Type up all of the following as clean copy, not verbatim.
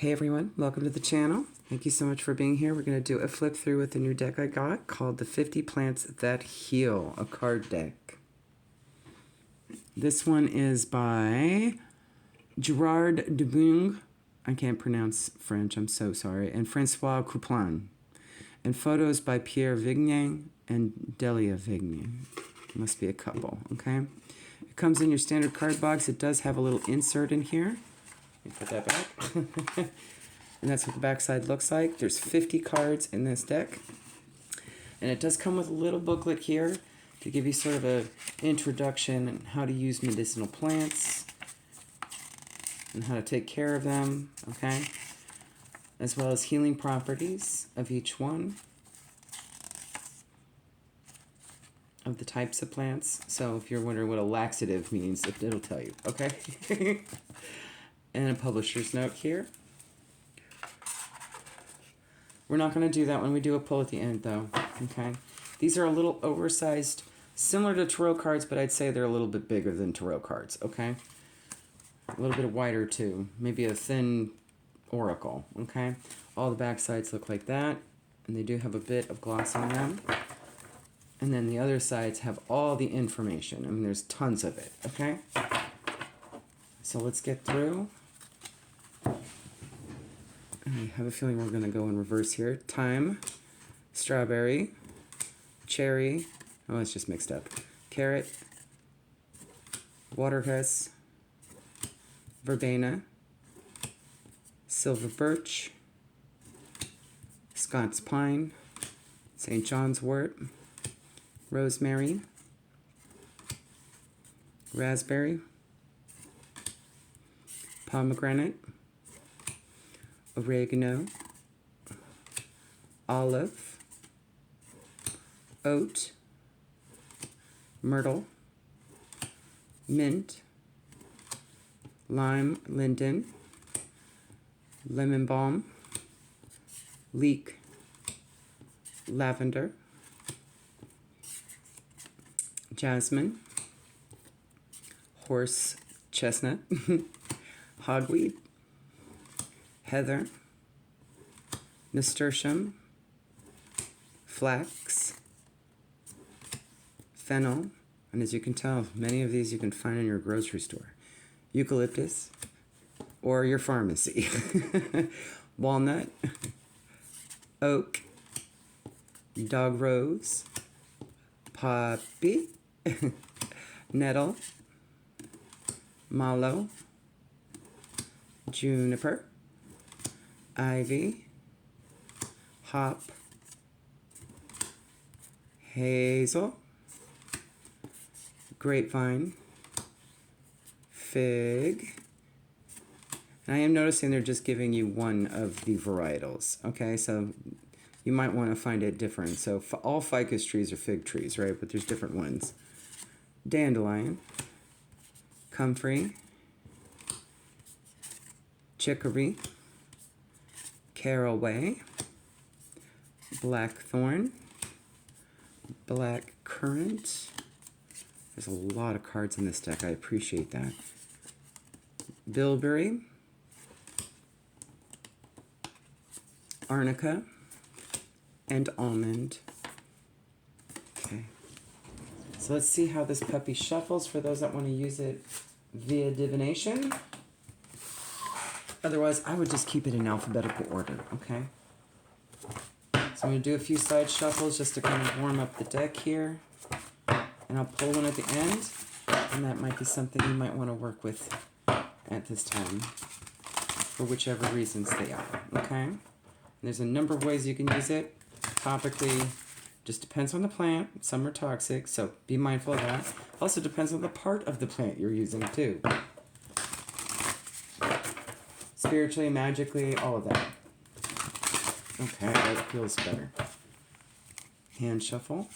Hey everyone, welcome to the channel. Thank you so much for being here. We're going to do a flip through with the new deck I got called the 50 Plants That Heal, a card deck. This one is by Gerard Debuigne. I can't pronounce French, I'm so sorry. And Francois Couplan. And photos by Pierre Vigne and Delia Vigne. Must be a couple, okay? It comes in your standard card box. It does have a little insert in here. Let me put that back. And that's what the back side looks like. There's 50 cards in this deck. And it does come with a little booklet here to give you sort of an introduction on how to use medicinal plants and how to take care of them, okay? As well as healing properties of each one of the types of plants. So if you're wondering what a laxative means, it'll tell you, okay? And a publisher's note here. We're not going to do that when we do a pull at the end, though, okay? These are a little oversized, similar to tarot cards, but I'd say they're a little bit bigger than tarot cards, okay? A little bit wider, too. Maybe a thin oracle, okay? All the back sides look like that, and they do have a bit of gloss on them. And then the other sides have all the information. I mean, there's tons of it, okay? So let's get through. I have a feeling we're going to go in reverse here. Thyme, strawberry, cherry, oh, it's just mixed up. Carrot, watercress, verbena, silver birch, Scots pine, St. John's wort, rosemary, raspberry, pomegranate, oregano, olive, oat, myrtle, mint, lime, linden, lemon balm, leek, lavender, jasmine, horse chestnut, hogweed, heather, nasturtium, flax, fennel, and as you can tell, many of these you can find in your grocery store. Eucalyptus, or your pharmacy. Walnut, oak, dog rose, poppy, nettle, mallow, juniper, ivy, hop, hazel, grapevine, fig. And I am noticing they're just giving you one of the varietals, okay? So you might want to find it different. So all ficus trees are fig trees, right? But there's different ones. Dandelion, comfrey, chicory, caraway, blackthorn, black currant. There's a lot of cards in this deck. I appreciate that. Bilberry, arnica, and almond. Okay. So let's see how this puppy shuffles for those that want to use it via divination. Otherwise, I would just keep it in alphabetical order, okay? So I'm going to do a few side shuffles just to kind of warm up the deck here. And I'll pull one at the end, and that might be something you might want to work with at this time, for whichever reasons they are, okay? And there's a number of ways you can use it. Topically, just depends on the plant. Some are toxic, so be mindful of that. Also depends on the part of the plant you're using, too. Spiritually, magically, all of that. Okay, that feels better. Hand shuffle.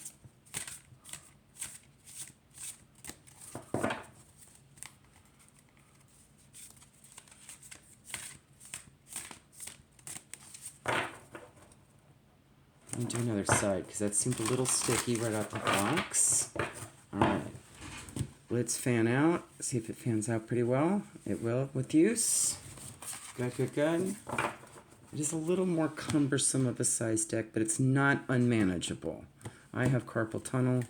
Let me do another side because that seemed a little sticky right out the box. All right. Let's fan out. See if it fans out pretty well. It will with use. Good, good, good. It is a little more cumbersome of a size deck, but it's not unmanageable. I have carpal tunnel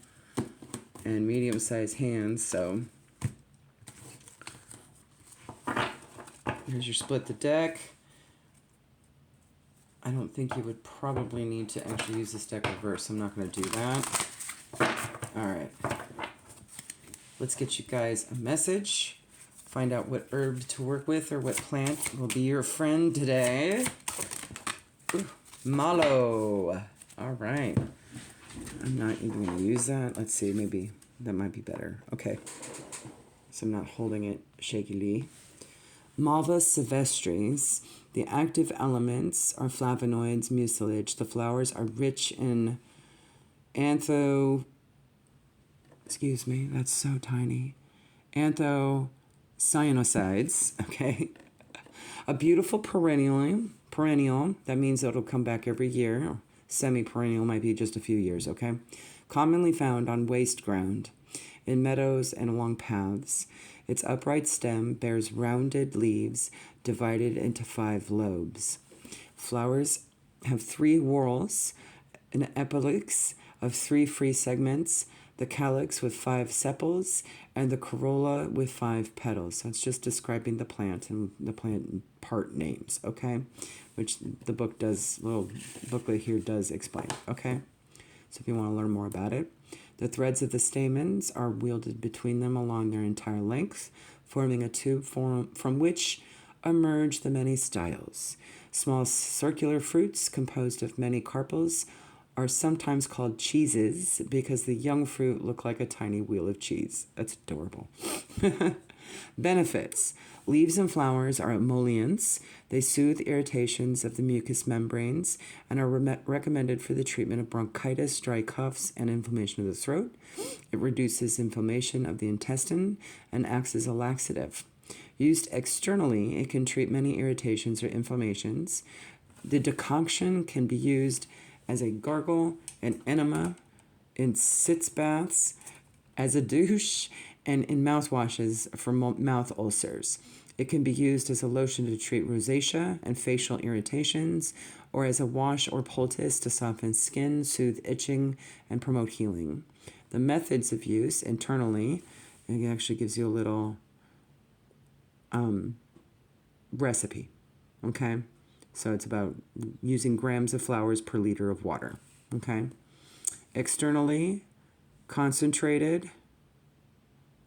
and medium-sized hands, so here's your split the deck. I don't think you would probably need to actually use this deck reverse. I'm not going to do that. All right. Let's get you guys a message. Find out what herb to work with or what plant will be your friend today. Ooh, mallow. All right. I'm not even going to use that. Let's see. Maybe that might be better. Okay. So I'm not holding it shakily. Malva silvestris. The active elements are flavonoids, mucilage. The flowers are rich in excuse me, that's so tiny. Anthocyanosides, okay? A beautiful perennial, that means it'll come back every year. Semi-perennial might be just a few years, okay? Commonly found on waste ground, in meadows and along paths. Its upright stem bears rounded leaves divided into 5 lobes. Flowers have 3 whorls, an epilix of 3 free segments, the calyx with 5 sepals, and the corolla with 5 petals. So it's just describing the plant and the plant part names, okay? Which the book does, little booklet here does explain, okay? So if you want to learn more about it. The threads of the stamens are wielded between them along their entire length, forming a tube from which emerge the many styles. Small circular fruits composed of many carpels are sometimes called cheeses because the young fruit look like a tiny wheel of cheese. That's adorable. Benefits. Leaves and flowers are emollients. They soothe irritations of the mucous membranes and are recommended for the treatment of bronchitis, dry coughs, and inflammation of the throat. It reduces inflammation of the intestine and acts as a laxative. Used externally, it can treat many irritations or inflammations. The decoction can be used as a gargle, an enema, in sitz baths, as a douche, and in mouthwashes for mouth ulcers. It can be used as a lotion to treat rosacea and facial irritations, or as a wash or poultice to soften skin, soothe itching, and promote healing. The methods of use internally, it actually gives you a little recipe, okay? So it's about using grams of flowers per liter of water, okay? Externally, concentrated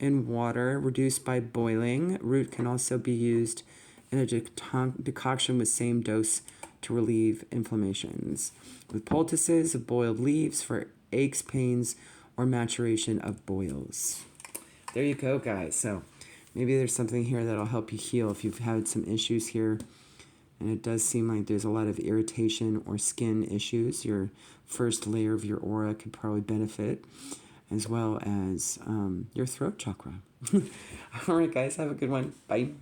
in water, reduced by boiling. Root can also be used in a decoction with same dose to relieve inflammations. With poultices of boiled leaves for aches, pains, or maturation of boils. There you go, guys. So maybe there's something here that'll help you heal if you've had some issues here. And it does seem like there's a lot of irritation or skin issues. Your first layer of your aura could probably benefit, as well as your throat chakra. All right, guys, have a good one. Bye.